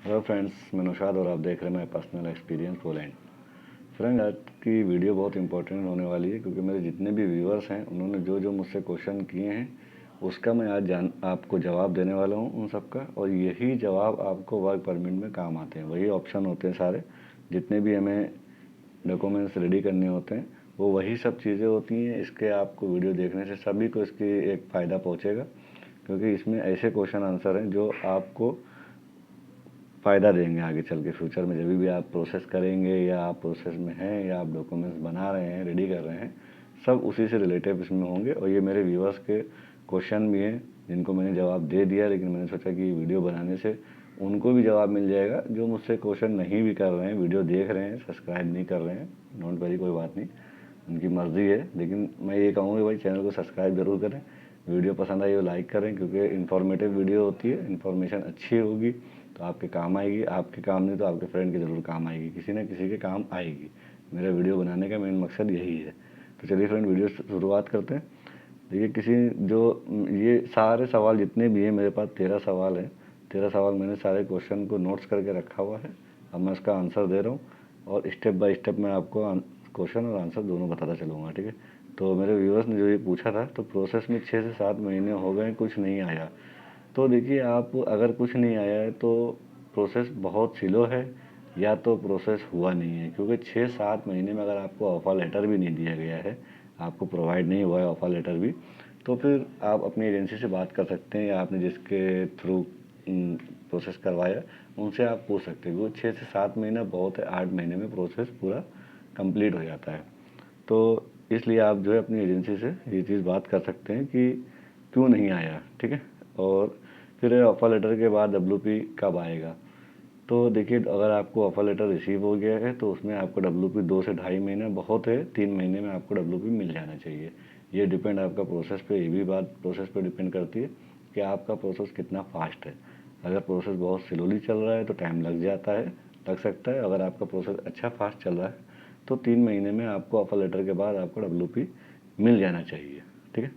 Hello friends, मैं नौशाद और आप देख रहे हैं my personal experience Poland. Friend, आज की वीडियो बहुत इंपॉर्टेंट होने वाली है क्योंकि मेरे जितने भी व्यूअर्स हैं उन्होंने जो जो मुझसे क्वेश्चन किए हैं उसका मैं आज आपको जवाब देने वाला हूं उन सबका। और यही जवाब आपको वर्क परमिट में काम आते हैं, वही ऑप्शन होते हैं सारे, जितने भी हमें डॉक्यूमेंट्स रेडी करने होते हैं वो वही सब चीज़ें होती हैं। इसके आपको वीडियो देखने से सभी को इसकी एक फ़ायदा पहुँचेगा क्योंकि इसमें ऐसे क्वेश्चन आंसर हैं जो आपको फ़ायदा देंगे आगे चल के फ्यूचर में। जब भी आप प्रोसेस करेंगे या आप प्रोसेस में हैं या आप डॉक्यूमेंट्स बना रहे हैं, रेडी कर रहे हैं, सब उसी से रिलेटेड इसमें होंगे। और ये मेरे व्यूअर्स के क्वेश्चन भी हैं जिनको मैंने जवाब दे दिया, लेकिन मैंने सोचा कि वीडियो बनाने से उनको भी जवाब मिल जाएगा जो मुझसे क्वेश्चन नहीं भी कर रहे हैं, वीडियो देख रहे हैं, सब्सक्राइब नहीं कर रहे हैं। डोंट वरी, कोई बात नहीं, उनकी मर्ज़ी है। लेकिन मैं ये कहूँगा भाई चैनल को सब्सक्राइब ज़रूर करें, वीडियो पसंद आई तो लाइक करें क्योंकि इन्फॉर्मेटिव वीडियो होती है, इन्फॉर्मेशन अच्छी होगी तो आपके काम आएगी, आपके काम नहीं तो आपके फ्रेंड के ज़रूर काम आएगी, किसी न किसी के काम आएगी। मेरा वीडियो बनाने का मेन मकसद यही है। तो चलिए फ्रेंड, वीडियो शुरुआत करते हैं। देखिए, ये सारे सवाल जितने भी हैं मेरे पास 13 सवाल हैं। 13 सवाल मैंने सारे क्वेश्चन को नोट्स करके रखा हुआ है। अब मैं उसका आंसर दे रहा हूँ और स्टेप बाय स्टेप मैं आपको क्वेश्चन और आंसर दोनों बताता चलूँगा, ठीक है। तो मेरे व्यूअर्स ने जो ये पूछा था, तो प्रोसेस में 6 से 7 महीने हो गए, कुछ नहीं आया। तो देखिए, आप अगर कुछ नहीं आया है तो प्रोसेस बहुत स्लो है या तो प्रोसेस हुआ नहीं है, क्योंकि 6-7 महीने में अगर आपको ऑफ़र लेटर भी नहीं दिया गया है, आपको प्रोवाइड नहीं हुआ है ऑफ़र लेटर भी, तो फिर आप अपनी एजेंसी से बात कर सकते हैं या आपने जिसके थ्रू प्रोसेस करवाया उनसे आप पूछ सकते हैं। वो 6 से 7 महीना बहुत है, 8 महीने में प्रोसेस पूरा कंप्लीट हो जाता है। तो इसलिए आप जो है अपनी एजेंसी से ये चीज़ बात कर सकते हैं कि क्यों नहीं आया, ठीक है। और फिर ऑफ़र लेटर के बाद WP कब आएगा। तो देखिए, अगर आपको ऑफ़र लेटर रिसीव हो गया है तो उसमें आपको WP 2 से ढाई महीना बहुत है, 3 महीने में आपको WP मिल जाना चाहिए। ये डिपेंड आपका प्रोसेस पे, ये भी बात प्रोसेस पे डिपेंड करती है कि आपका प्रोसेस कितना फास्ट है। अगर प्रोसेस बहुत स्लोली चल रहा है तो टाइम लग सकता है। अगर आपका प्रोसेस अच्छा फास्ट चल रहा है तो 3 महीने में आपको ऑफ़र लेटर के बाद आपको WP मिल जाना चाहिए, ठीक है।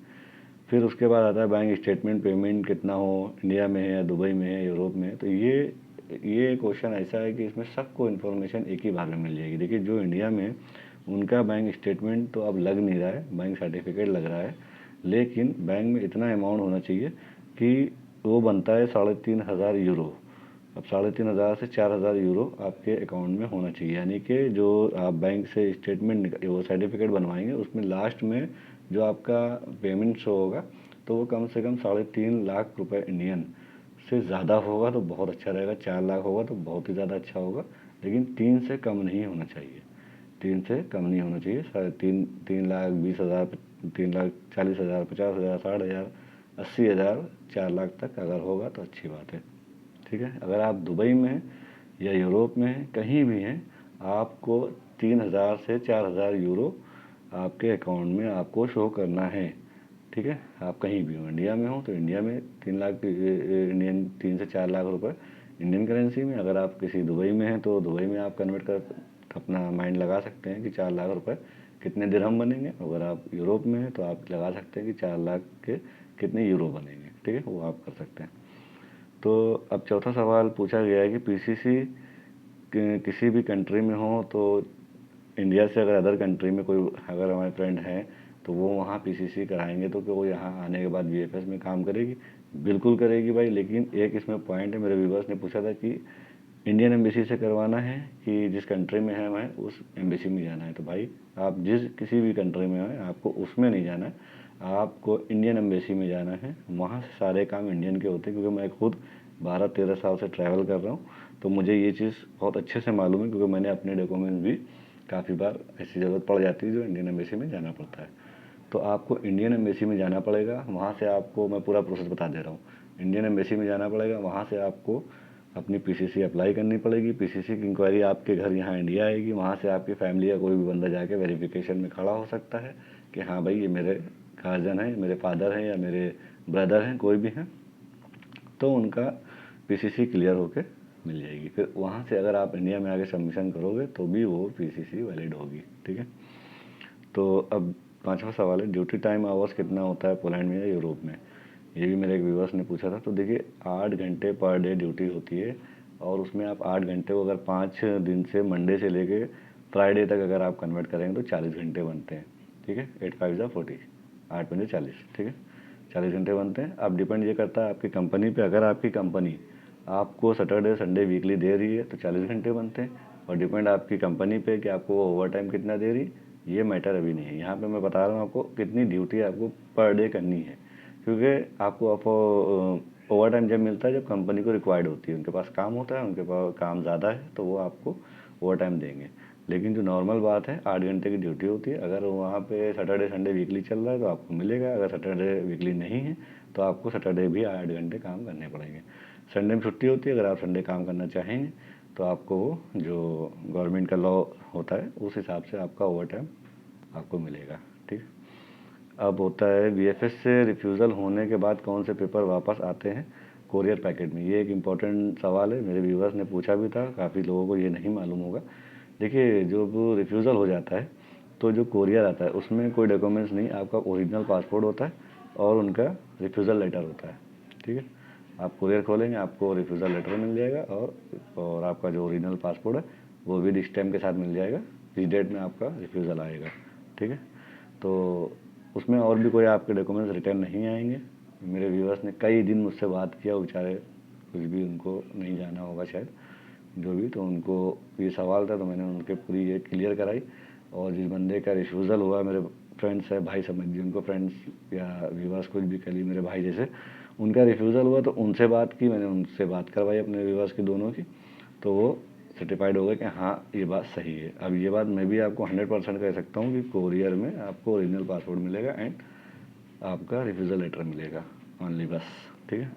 फिर उसके बाद आता है बैंक स्टेटमेंट, पेमेंट कितना हो, इंडिया में है या दुबई में है, यूरोप में है। तो ये क्वेश्चन ऐसा है कि इसमें सबको इन्फॉर्मेशन एक ही बार में मिल जाएगी। देखिए, जो इंडिया में है उनका बैंक स्टेटमेंट तो अब लग नहीं रहा है, बैंक सर्टिफिकेट लग रहा है, लेकिन बैंक में इतना अमाउंट होना चाहिए कि वो बनता है 3,500 यूरो। अब 3,500 से 4,000 यूरो आपके अकाउंट में होना चाहिए। यानी कि जो आप बैंक से स्टेटमेंट वो सर्टिफिकेट बनवाएंगे उसमें लास्ट में जो आपका पेमेंट शो होगा तो वो कम से कम 3.5 लाख रुपए इंडियन से ज़्यादा होगा तो बहुत अच्छा रहेगा। 4 लाख होगा तो बहुत ही ज़्यादा अच्छा होगा, लेकिन 3 से कम नहीं होना चाहिए। 3 से कम नहीं होना चाहिए। 3,20,000, 3,40,000, 50,000, 60,000, 80,000, 4 लाख तक अगर होगा तो अच्छी बात है, ठीक है। अगर आप दुबई में हैं या यूरोप में हैं, कहीं भी हैं, आपको 3,000 से 4,000 यूरो आपके अकाउंट में आपको शो करना है, ठीक है। आप कहीं भी हो, इंडिया में हो तो इंडिया में 3 लाख इंडियन, 3 से 4 लाख रुपए इंडियन करेंसी में। अगर आप किसी दुबई में हैं तो दुबई में आप कन्वर्ट कर अपना माइंड लगा सकते हैं कि 4 लाख रुपए कितने दिरहम बनेंगे। अगर आप यूरोप में हैं तो आप लगा सकते हैं कि 4 लाख के कितने यूरो बनेंगे, ठीक है, वो आप कर सकते हैं। तो अब चौथा सवाल पूछा गया है कि PCC किसी भी कंट्री में हो तो इंडिया से अगर अदर कंट्री में कोई अगर हमारे फ्रेंड हैं तो वो वहाँ PCC कराएंगे तो क्या वो यहाँ आने के बाद VFS में काम करेगी? बिल्कुल करेगी भाई। लेकिन एक इसमें पॉइंट है, मेरे व्यूवर्स ने पूछा था कि इंडियन एम्बेसी से करवाना है कि जिस कंट्री में है हमें उस एम्बेसी में जाना है। तो भाई, आप जिस किसी भी कंट्री में हैं आपको उसमें नहीं जाना है, आपको इंडियन एम्बेसी में जाना है। वहाँ से सारे काम इंडियन के होते हैं, क्योंकि मैं खुद 12-13 साल से ट्रैवल कर रहा हूँ तो मुझे ये चीज़ बहुत अच्छे से मालूम है, क्योंकि मैंने अपने डॉक्यूमेंट्स भी काफ़ी बार ऐसी ज़रूरत पड़ जाती है जो इंडियन एम्बेसी में जाना पड़ता है। तो आपको इंडियन एम्बेसी में जाना पड़ेगा। वहाँ से आपको मैं पूरा प्रोसेस बता दे रहा हूँ। इंडियन एम्बेसी में जाना पड़ेगा, वहाँ से आपको अपनी PCC अप्लाई करनी पड़ेगी। PCC की इंक्वायरी आपके घर यहाँ इंडिया आएगी। वहाँ से आपकी फैमिली का कोई भी बंदा जाके वेरिफिकेशन में खड़ा हो सकता है कि हाँ भाई, ये मेरे गार्जियन हैं, मेरे फादर हैं या मेरे ब्रदर हैं, कोई भी हैं, तो उनका PCC क्लियर होके मिल जाएगी। फिर वहाँ से अगर आप इंडिया में आके सबमिशन करोगे तो भी वो PCC वैलिड होगी, ठीक है। तो अब पांचवा सवाल है, ड्यूटी टाइम आवर्स कितना होता है पोलैंड में या यूरोप में? ये भी मेरे एक व्यूअर्स ने पूछा था। तो देखिए, 8 घंटे पर डे ड्यूटी होती है और उसमें आप 8 घंटे को अगर 5 दिन से मंडे से लेके फ्राइडे तक अगर आप कन्वर्ट करेंगे तो 40 घंटे बनते हैं। ठीक है, 8 5 जा 40, 8 पंजे 40। ठीक है, 40 घंटे बनते हैं। अब डिपेंड ये करता है आपकी कंपनी पे। अगर आपकी कंपनी आपको सैटरडे संडे वीकली दे रही है तो 40 घंटे बनते हैं, और डिपेंड आपकी कंपनी पे कि आपको ओवर टाइम कितना दे रही, ये मैटर अभी नहीं है। यहाँ पे मैं बता रहा हूँ आपको कितनी ड्यूटी आपको पर डे करनी है, क्योंकि आपको ओवर टाइम जब मिलता है जब कंपनी को रिक्वायर्ड होती है, उनके पास काम होता है, उनके पास काम ज़्यादा है तो वो आपको ओवर टाइम देंगे। लेकिन जो नॉर्मल बात है 8 घंटे की ड्यूटी होती है। अगर वहाँ पे सैटरडे संडे वीकली चल रहा है तो आपको मिलेगा, अगर सैटरडे वीकली नहीं है तो आपको सैटरडे भी 8 घंटे काम करने पड़ेंगे। संडे में छुट्टी होती है, अगर आप संडे काम करना चाहेंगे तो आपको जो गवर्नमेंट का लॉ होता है उस हिसाब से आपका ओवर टाइम आपको मिलेगा। ठीक। अब होता है वीएफएस से रिफ्यूज़ल होने के बाद कौन से पेपर वापस आते हैं कोरियर पैकेट में। ये एक इम्पॉर्टेंट सवाल है, मेरे व्यूवर्स ने पूछा भी था, काफ़ी लोगों को ये नहीं मालूम होगा। देखिए, जो रिफ्यूज़ल हो जाता है तो जो कोरियर आता है उसमें कोई डॉक्यूमेंट्स नहीं, आपका ओरिजिनल पासपोर्ट होता है और उनका रिफ्यूज़ल लेटर होता है। ठीक है, आप कोरियर खोलेंगे आपको रिफ्यूज़ल लेटर मिल जाएगा, और आपका जो ओरिजिनल पासपोर्ट है वो विद स्टैम्प के साथ मिल जाएगा। इस डेट में आपका रिफ्यूज़ल आएगा। ठीक है, तो उसमें और भी कोई आपके डॉक्यूमेंट्स रिटर्न नहीं आएंगे। मेरे व्यूअर्स ने कई दिन मुझसे बात किया, बेचारे कुछ भी उनको नहीं जाना होगा शायद, जो भी, तो उनको ये सवाल था तो मैंने उनके पूरी ये क्लियर कराई। और जिस बंदे का रिफ्यूज़ल हुआ, मेरे फ्रेंड्स है, भाई समझ लीजिए उनको, फ्रेंड्स या व्यूअर्स कुछ भी करिए, मेरे भाई जैसे, उनका रिफ्यूज़ल हुआ तो उनसे बात की मैंने, उनसे बात करवाई अपने व्यूअर्स की दोनों की, तो वो सर्टिफाइड हो गए कि हाँ ये बात सही है। अब ये बात मैं भी आपको 100% कह सकता हूँ कि कोरियर में आपको ओरिजिनल पासपोर्ट मिलेगा एंड आपका रिफ्यूज़ल लेटर मिलेगा ओनली, बस। ठीक है।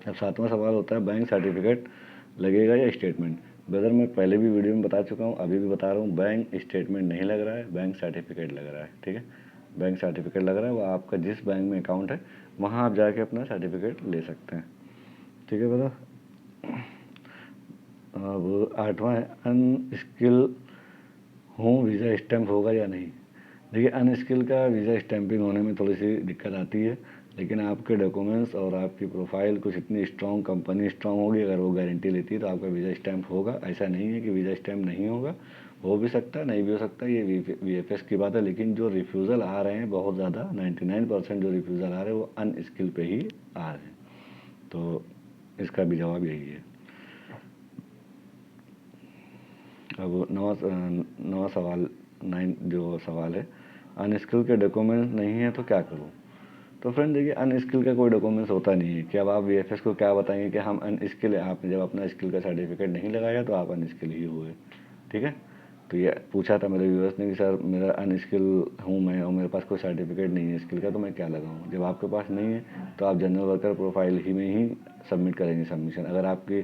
अब 7वां सवाल होता है बैंक सर्टिफिकेट लगेगा या स्टेटमेंट। ब्रदर, मैं पहले भी वीडियो में बता चुका हूँ, अभी भी बता रहा हूँ, बैंक स्टेटमेंट नहीं लग रहा है, बैंक सर्टिफिकेट लग रहा है। ठीक है, बैंक सर्टिफिकेट लग रहा है, वो आपका जिस बैंक में अकाउंट है वहाँ आप जाके अपना सर्टिफिकेट ले सकते हैं। ठीक है ब्रदर। अब 8वां है अनस्किल हूँ, वीज़ा स्टैम्प होगा या नहीं। देखिए, अनस्किल का वीज़ा स्टैंपिंग होने में थोड़ी सी दिक्कत आती है, लेकिन आपके डॉक्यूमेंट्स और आपकी प्रोफाइल कुछ इतनी स्ट्रॉन्ग, कंपनी स्ट्रॉन्ग होगी, अगर वो गारंटी लेती है तो आपका वीज़ा स्टैंप होगा। ऐसा नहीं है कि वीज़ा स्टैंप नहीं होगा, हो भी सकता है, नहीं भी हो सकता, ये वीएफएस की बात है। लेकिन जो रिफ्यूज़ल आ रहे हैं बहुत ज़्यादा, 99% जो रिफ्यूज़ल आ रहे हैं वो अनस्किल पे ही आ रहे हैं, तो इसका भी जवाब यही है। अब नवा सवाल 9 जो सवाल है, अनस्किल के डॉक्यूमेंट्स नहीं है तो क्या करूँ। तो फ्रेंड देखिए, अनस्किल का कोई डॉक्यूमेंट्स होता नहीं है कि अब आप वीएफएस को क्या बताएंगे कि हम अनस्किल है। आपने जब अपना स्किल का सर्टिफिकेट नहीं लगाया तो आप अनस्किल ही हुए। ठीक है, तो ये पूछा था मेरे व्यूअर्स ने कि सर मेरा अनस्किल हूँ मैं और मेरे पास कोई सर्टिफिकेट नहीं है स्किल का, तो मैं क्या लगाऊँ। जब आपके पास नहीं है तो आप जनरल वर्कर प्रोफाइल ही में ही सबमिट करेंगे सबमिशन। अगर आपकी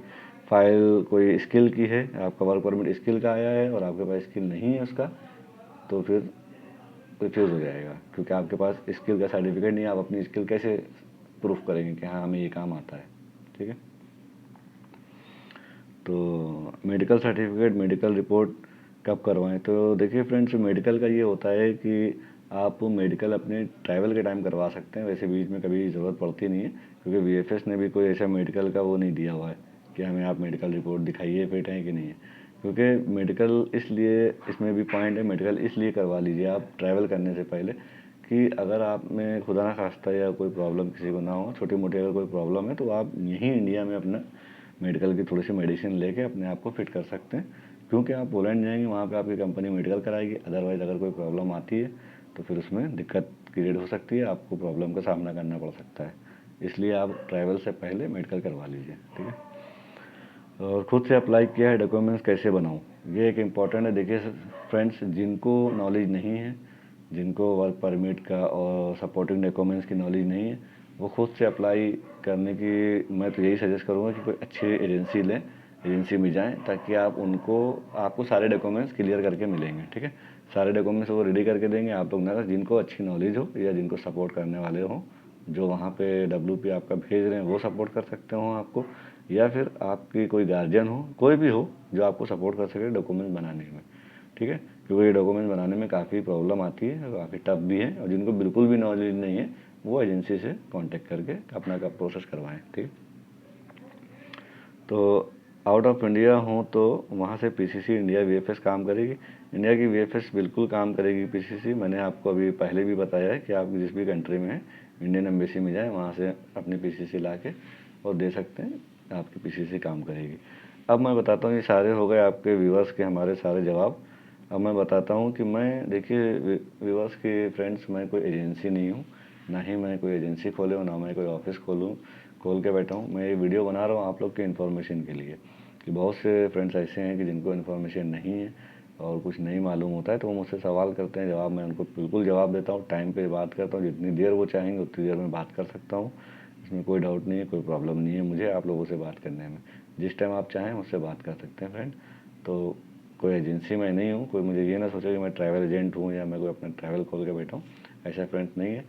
फाइल कोई स्किल की है, आपका वर्क परमिट स्किल का आया है और आपके पास स्किल नहीं है उसका, तो फिर रिफ्यूज़ हो जाएगा, क्योंकि आपके पास स्किल का सर्टिफिकेट नहीं है। आप अपनी स्किल कैसे प्रूफ करेंगे कि हाँ हमें ये काम आता है। ठीक है, तो मेडिकल सर्टिफिकेट, मेडिकल रिपोर्ट कब करवाएं। तो देखिए फ्रेंड्स, मेडिकल का ये होता है कि आप मेडिकल अपने ट्रैवल के टाइम करवा सकते हैं, वैसे बीच में कभी ज़रूरत पड़ती नहीं है, क्योंकि वीएफएस ने भी कोई ऐसा मेडिकल का वो नहीं दिया हुआ है कि हमें आप मेडिकल रिपोर्ट दिखाइए फिट है कि नहीं है। क्योंकि मेडिकल इसलिए, इसमें भी पॉइंट है, मेडिकल इसलिए करवा लीजिए आप ट्रैवल करने से पहले कि अगर आप में खुदा ना खास्ता या कोई प्रॉब्लम किसी को ना हो, छोटी मोटी अगर कोई प्रॉब्लम है तो आप यहीं इंडिया में अपना मेडिकल की थोड़ी सी मेडिसिन लेके अपने आप को फिट कर सकते हैं। क्योंकि आप पोलैंड जाएंगे, वहाँ पे आपकी कंपनी मेडिकल कराएगी, अदरवाइज़ अगर कोई प्रॉब्लम आती है तो फिर उसमें दिक्कत क्रिएट हो सकती है, आपको प्रॉब्लम का सामना करना पड़ सकता है। इसलिए आप ट्रैवल से पहले मेडिकल करवा लीजिए। ठीक है, और खुद से अप्लाई किया है डॉक्यूमेंट्स कैसे बनाऊँ, ये एक इम्पॉर्टेंट है। देखिए फ्रेंड्स, जिनको नॉलेज नहीं है, जिनको वर्क परमिट का और सपोर्टिंग डॉक्यूमेंट्स की नॉलेज नहीं है, वो खुद से अप्लाई करने की मैं तो यही सजेस्ट करूँगा कि कोई अच्छी एजेंसी लें, एजेंसी में जाएं, ताकि आपको सारे डॉक्यूमेंट्स क्लियर करके मिलेंगे। ठीक है, सारे डॉक्यूमेंट्स वो रेडी करके देंगे। आप लोग ना, जिनको अच्छी नॉलेज हो या जिनको सपोर्ट करने वाले हों, जो वहाँ पे WP आपका भेज रहे हैं वो सपोर्ट कर सकते हो आपको, या फिर आपकी कोई गार्जियन हो, कोई भी हो जो आपको सपोर्ट कर सके डॉक्यूमेंट बनाने में। ठीक है, क्योंकि ये डॉक्यूमेंट बनाने में काफ़ी प्रॉब्लम आती है, काफ़ी टफ भी है, और जिनको बिल्कुल भी नॉलेज नहीं है वो एजेंसी से कांटेक्ट करके अपना का प्रोसेस करवाएं। ठीक है, तो आउट ऑफ इंडिया हूँ तो वहाँ से पीसीसी इंडिया वीएफएस काम करेगी। इंडिया की वीएफएस बिल्कुल काम करेगी पीसीसी। मैंने आपको अभी पहले भी बताया है कि आप जिस भी कंट्री में हैं इंडियन एम्बेसी में जाएँ, वहाँ से अपनी पीसीसी ला के और दे सकते हैं, आपकी पीसीसी काम करेगी। अब मैं बताता हूँ, ये सारे हो गए आपके व्यूअर्स के हमारे सारे जवाब। अब मैं बताता हूँ कि मैं, देखिए व्यूअर्स के फ्रेंड्स, मैं कोई एजेंसी नहीं हूँ, ना ही मैं कोई एजेंसी खोले हूँ, ना मैं कोई ऑफिस खोल के बैठा हूँ। मैं ये वीडियो बना रहा हूँ आप लोग के इन्फॉर्मेशन के लिए कि बहुत से फ्रेंड्स ऐसे हैं कि जिनको इन्फॉर्मेशन नहीं है और कुछ नहीं मालूम होता है, तो वो मुझसे सवाल करते हैं, जवाब मैं उनको बिल्कुल जवाब देता हूँ, टाइम पे बात करता हूँ, जितनी देर वो चाहेंगे उतनी देर में बात कर सकता हूँ। इसमें कोई डाउट नहीं है, कोई प्रॉब्लम नहीं है मुझे आप लोगों से बात करने में। जिस टाइम आप चाहें मुझसे बात कर सकते हैं फ्रेंड। तो कोई एजेंसी मैं नहीं हूँ, कोई मुझे ये ना सोचे कि मैं ट्रैवल एजेंट हूँ या मैं कोई अपना ट्रैवल खोल के बैठा हूँ, ऐसा फ्रेंड्स नहीं है।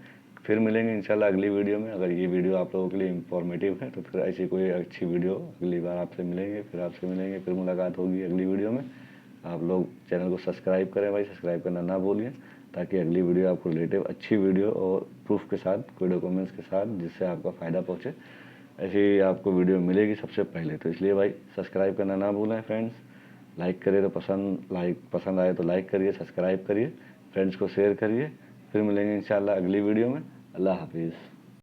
फिर मिलेंगे इंशाल्लाह अगली वीडियो में। अगर ये वीडियो आप लोगों के लिए इंफॉर्मेटिव है तो फिर ऐसी कोई अच्छी वीडियो अगली बार आपसे मिलेंगे, फिर मुलाकात होगी अगली वीडियो में। आप लोग चैनल को सब्सक्राइब करें भाई, सब्सक्राइब करना ना भूलिए, ताकि अगली वीडियो आपको रिलेटिव अच्छी वीडियो और प्रूफ के साथ, कोई डॉक्यूमेंट्स के साथ, जिससे आपका फ़ायदा पहुँचे, ऐसी आपको वीडियो मिलेगी सबसे पहले। तो इसलिए भाई सब्सक्राइब करना ना भूलें फ्रेंड्स। लाइक करिए तो पसंद आए तो लाइक करिए, सब्सक्राइब करिए, फ्रेंड्स को शेयर करिए। फिर मिलेंगे इंशाल्लाह अगली वीडियो में। अल्लाह हाफिज़।